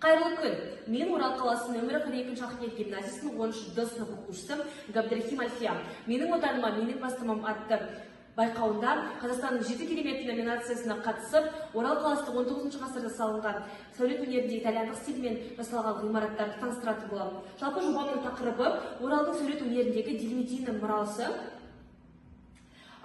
Қайырлы күн. Мен Орал қаласының нөмірі 42 Ахмет гимназиясының 10 Д сынып оқушысы Габдрахим Альфия. Менің отаныма, менің бастамам атты байқауында Қазақстанның 7 кереметі номинациясына қатысып, Орал қаласының 19 ғасырда салынған сәулет өнерінде итальяндық стильмен жасалған ғимараттарды таныстыратын боламын. Жалпы жобамның тақырыбы Оралдың сәулет өнеріндегі Дильмидино мұрасы.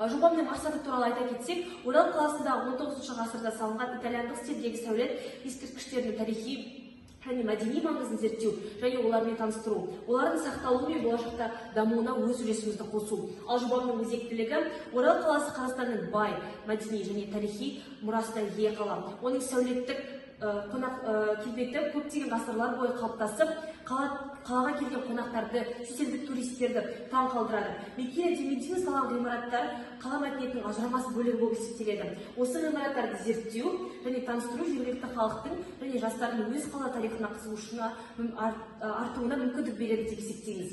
Жобамның мақсаты туралы айта кетсек, Орал қаласындағы 19 ғасырда салынған итальяндық стильдегі сәулет ескерткіштерінің тарихи және мәдени маңызын зерттеу және олармен таныстыру, олардың сақталуы мен болашақта дамуына өз үлесімізді қосу. Ал жобамның өзектілігі Орал қаласы Қазақстанның бай, мәдени және тарихи мұрасына ие қала. Оның сәулеттік қонақ келбеті көптеген ғасырлар бойы қалыптасып, қалаға келген қонақтарды, шетелдік туристерді таң қалдырады. Микеле Дильмидино салған ғимараттар қала мәдениетінің ажырамас бөлігі болып есептеледі. Осы ғимараттарды зерттеу және таныстыру жергілікті халықтың және жастардың өз қала тарихына қызығушылығына артуына мүмкіндік береді деп есептейміз.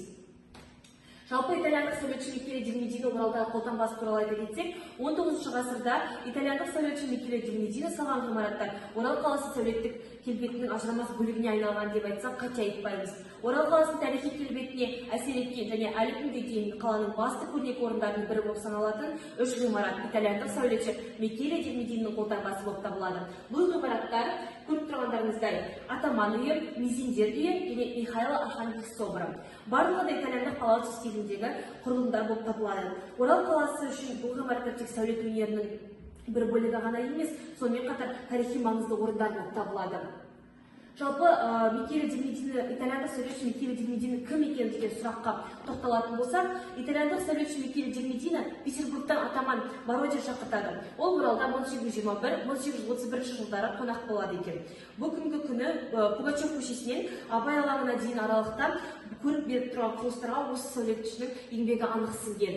Жалпы итальяндық сәулетші Микеле Дильмидино Оралдағы қолтаңбасы туралы айта кетсек, 19 ғасырда итальяндық сәулетші Микеле Дильмидино салған ғимараттар Орал қаласы сәулеттік келбетінің ажырамас бөлігіне айналған деп айтсақ қате айтпаймыз. Орал қаласының тарихи келбетіне әсер еткен және әлі күнге дейін қаланың басты көрнекі орындарының бірі болып саналатын 3 ғимарат итальяндық сәулетші Микеле Дильмидиноның қолтаңбасы болып табылады. Бұл ғимараттар көріп тұрғандарыңыздай Атаман үйі, Мезиндер үйі және Михайло Архангельск соборы. Барлығы да итальяндық палаццо стиліндегі құрылымдар болып табылады. Орал қаласы үшін бұл ғимараттар тек сәулет өнерінің бір бөлігі ғана емес, сонымен қатар тарихи маңызды орындар болып табылады. Жалпы Микеле Дильмидино, итальяндық сәулетші Микеле Дильмидино кім екен деген сұраққа тоқталатын болсақ, итальяндық сәулетші Микеле Дильмидино Петербургтан атаман Бородин шақыртады. Ол Оралда 1821-1831 жылдары қонақ болады екен. Бұл күнгі күні Пугачев көшесінен Абай алаңына дейін аралықта көріп беріп тұрған құрылыстарға осы сәулетшінің еңбегі анық сіңген.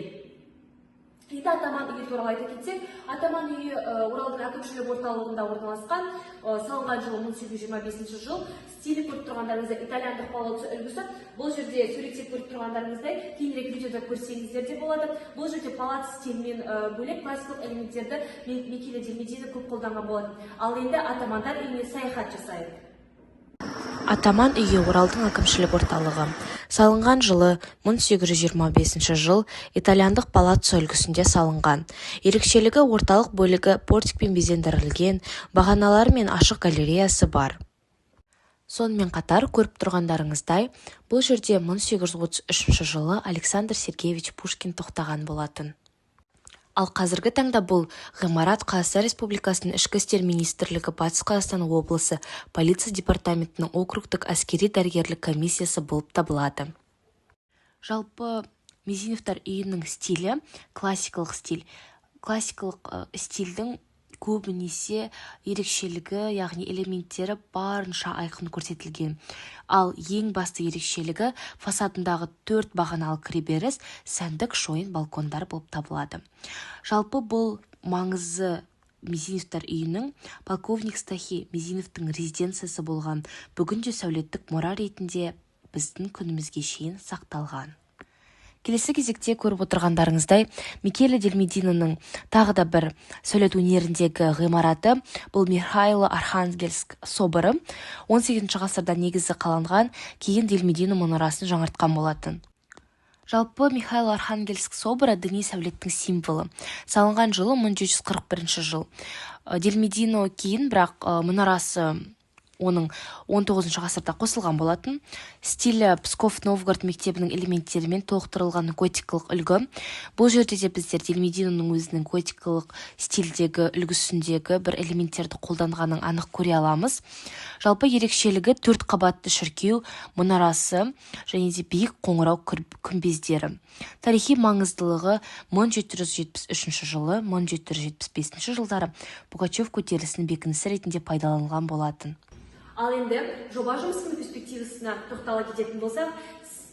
Енді Атаман үйі туралы айта кетсек, Атаман үйі Оралдың әкімшілік орталығында орналасқан, салынған жылы 1825 жыл. Стилі көріп тұрғандарыңызда итальяндық палаццо үлгісі. Бұл жерде суретте көріп тұрғандарыңыздай кейінірек видеода көрсеңіздер де болады. Бұл жерде палаццо стилімен бөлек классикалық элементтерді Микеле Дильмидино көп қолданған болады. Ал енді Атамандар үйіне саяхат жасайық. Атаман үйі Оралдың әкімшілік орталығы. Салынған жылы 1825 жыл, итальяндық палаццо үлгісінде салынған. Ерекшелігі орталық бөлігі портикпен безендірілген, бағаналары мен ашық галереясы бар. Сонымен қатар көріп тұрғандарыңыздай, бұл жерде 1833 жылы Александр Сергеевич Пушкин тоқтаған болатын. Ал қазіргі таңда бұл ғимарат Қазақстан Республикасының Ішкі істер министрлігі Батыс Қазақстан облысы полиция департаментінің округтік әскери дәрігерлік комиссиясы болып табылады. Жалпы Мезиновтар үйінің стилі классикалық стиль. Классикалық стильдің көбінесе ерекшелігі, яғни элементтері барынша айқын көрсетілген. Ал ең басты ерекшелігі фасадындағы 4 бағаналы кіреберіс сәндік шойын балкондар болып табылады. Жалпы бұл маңызы Мезиновтар үйінің полковник Стахи Мезиновтың резиденциясы болған, бүгінде сәулеттік мұра ретінде біздің күнімізге шейін сақталған. Келесі кезекте көріп отырғандарыңыздай, Микеле Дильмидиноның тағы да бір сәулет өнеріндегі ғимараты, бұл Михайло Архангельск соборы, 18 ғасырда негізі қаланған, кейін Дильмидино мұнарасын жаңартқан болатын. Жалпы Михайло Архангельск соборы діни сәулеттің символы. Салынған жылы 1741 жыл. Дильмидино кейін, бірақ мұнарасы оның 19 ғасырда қосылған болатын. Стилі Псков-Новгород мектебінің элементтерімен толықтырылған готикалық үлгі. Бұл жерде де біздер Дильмидиноның өзінің готикалық стильдегі үлгісіндегі бір элементтерді қолданғанын анық көре аламыз. Жалпы ерекшелігі 4 қабатты шіркеу мұнарасы және де биік қоңырау күмбездері. Тарихи маңыздылығы 1773 жылы, 1775 жылдары Пугачев көтерілісінің бекінісі ретінде пайдаланылған болатын. Ал енді жоба жұмысының перспективасына тоқтала кететін болсақ,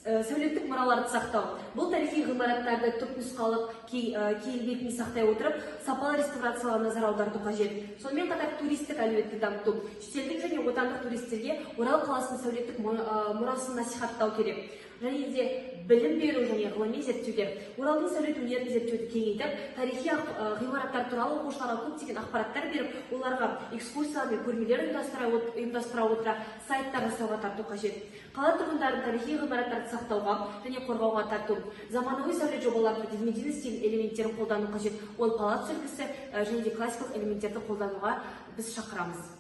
сәулеттік мұраларды сақтау. Бұл тарихи ғимараттарды түпнұсқалық келбетін сақтай отырып, сапалы реставрациялауына назар аударту қажет. Сонымен қатар туристік әлеуетті дамыту. Шетелдік және отандық туристерге Орал қаласының сәулеттік мұрасын насихаттау керек. Және де білім беру және ғылыми зерттеулер. Оралдың сәулет өнерін зерттеуді кеңейтіп, тарихи ғимараттар туралы оқушыларға көптеген ақпараттар беріп, оларға экскурсиялар мен көрмелер ұйымдастыра отыра сайттар жасауға тарту қажет. Қала тұрғындарын тарихи ғимараттарды сақтауға және қорғауға тарту, заманауи сәулет жобаларында дизмедина стиль элементтерін қолдану қажет. Ол палац үлгісі және де классикалық элементтерді қолдануға біз шақырамыз.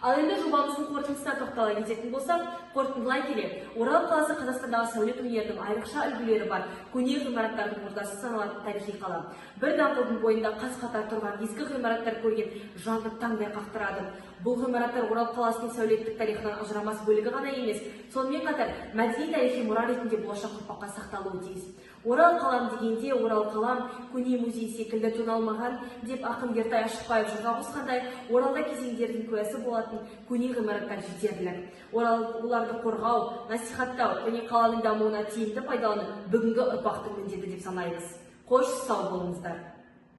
Ал енді жобамыздың қорытындысына тоқтала кететін болсақ, қорытындылай келе, Орал қаласы Қазақстандағы сәулет өнерінің айрықша үлгілері бар, көне ғимараттардың ордасы саналатын тарихи қала. Бір даңғылдың бойында қаз-қатар тұрған ескі ғимараттар көрген жанды таңдай қақтырады. Бұл ғимараттар Орал қаласының сәулеттік тарихынан ажырамас бөлігі ғана емес, сонымен қатар мәдени тарихи мұра ретінде болашақ ұрпаққа сақталуы тиіс. Орал қалам дегенде, Орал қалам көне музей секілді тоналмаған деп ақын Ертай Ашықбаев жырға қосқандай, Оралда кезеңдердің куәсі болатын көне ғимараттар жетерлік. Оларды қорғау, насихаттау және қаланың дамуына тиімді пайдалану бүгінгі ұрпақтың міндеті деп санаймыз. Қош сау болыңыздар.